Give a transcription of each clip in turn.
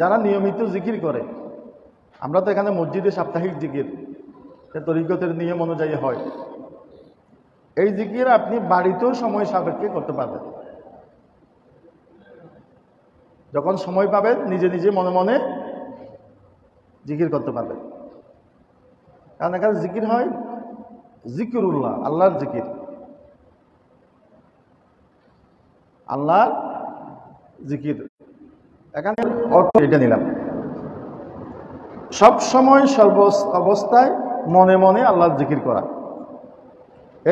যারা নিয়মিত জিকির করে, আমরা তো এখানে মসজিদে সাপ্তাহিক জিকির তরিকতের নিয়ম অনুযায়ী হয়, এই জিকির আপনি বাড়িতেও সময় সাপেক্ষে করতে পারবেন। যখন সময় পাবেন নিজে নিজে মনে মনে জিকির করতে পারবেন। কারণ এখানে জিকির হয় জিকিরুল্লাহ, আল্লাহর জিকির, আল্লাহর জিকির। এখানে অর্থ এটা নিলাম, সব সময় সর্ব অবস্থায় মনে মনে আল্লাহর জিকির করা,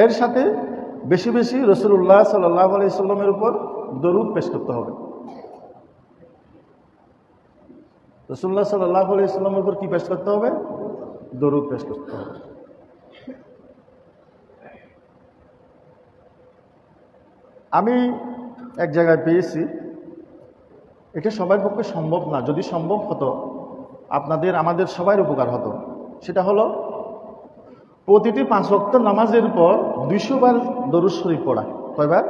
এর সাথে বেশি বেশি রাসূলুল্লাহ সাল্লাল্লাহু আলাইহি সাল্লামের উপর দরুদ পেশ করতে হবে। রাসূলুল্লাহ সাল্লাল্লাহু আলাইহি সাল্লামের উপর কি পেশ করতে হবে? দরুদ পেশ করতে হবে। আমি এক জায়গায় পেয়েছি, এটা সবার পক্ষে সম্ভব না, যদি সম্ভব হতো আপনাদের আমাদের সবার উপকার হতো। সেটা হলো প্রতিটি 5 ওয়াক্ত নামাজের পর 200 বার দরুদ শরীফ পড়া। কয়বার?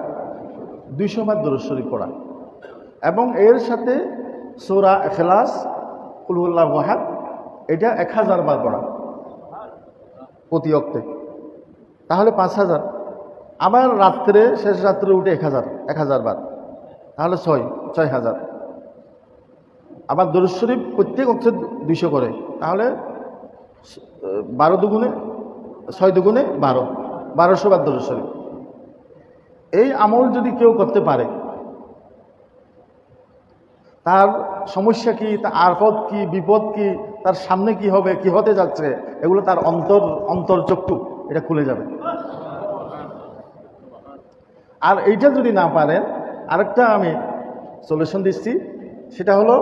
200 বার দরুদ শরীফ পড়া, এবং এর সাথে সূরা ইখলাস, কুল হুয়াল্লাহু আহাদ, এটা 1000 বার পড়া প্রতি ওয়াক্তে, তাহলে 5000। আবার রাত্রে শেষ রাত্রে উঠে 1000 বার, তাহলে 6000। আবার দরুদ শরীফ প্রত্যেক ওয়াক্তে 200 করে, তাহলে 12 দুগুণে 6 দুগুণে 1200 বার দরুদ শরীফ। এই আমল যদি কেউ করতে পারে, তার সমস্যা কি, তার আফত কি, বিপদ কি, তার সামনে কি হবে, কি হতে যাচ্ছে, এগুলো তার অন্তর্চক্ষু এটা খুলে যাবে। আর এইটা যদি না পারেন, আরেকটা আমি সলিউশন দিচ্ছি, সেটা হলো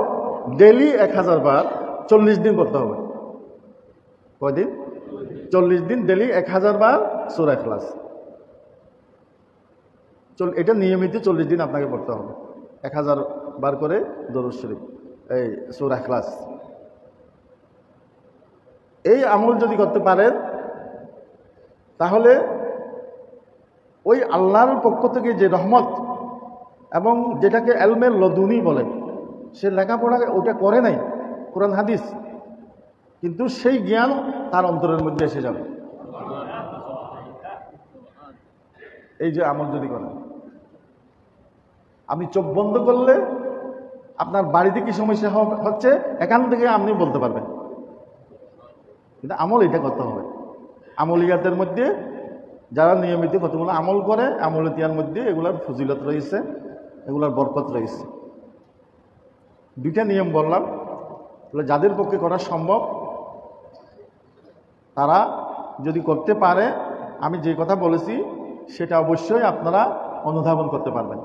ডেইলি 1000 বার 40 দিন করতে হবে। কয়দিন? 40 দিন, ডেইলি 1000 বার সূরা ইখলাস। এটা নিয়মিত 40 দিন আপনাকে পড়তে হবে, 1000 বার করে দরুদ শরীফ, এই সূরা ইখলাস। এই আমল যদি করতে পারেন, তাহলে ওই আল্লাহর পক্ষ থেকে যে রহমত, এবং যেটাকে এলমে লদুনি বলে, সে লেখাপড়া ওটা করে নাই, কোরআন হাদিস, কিন্তু সেই জ্ঞান তার অন্তরের মধ্যে এসে যাবে। এই যে আমল যদি করেন, আপনি চোখ বন্ধ করলে আপনার বাড়িতে কি সমস্যা হচ্ছে এখান থেকে আপনি বলতে পারবেন, কিন্তু আমল এটা করতে হবে। আমলিয়াতের মধ্যে যারা নিয়মিত কতগুলো আমল করে, আমলিয়াতের মধ্যে এগুলার ফজিলত রয়েছে, এগুলার বরকত রয়েছে। 2টা নিয়ম বললাম, যাদের পক্ষে করা সম্ভব তারা যদি করতে পারে, আমি যে কথা বলেছি সেটা অবশ্যই আপনারা অনুধাবন করতে পারবেন।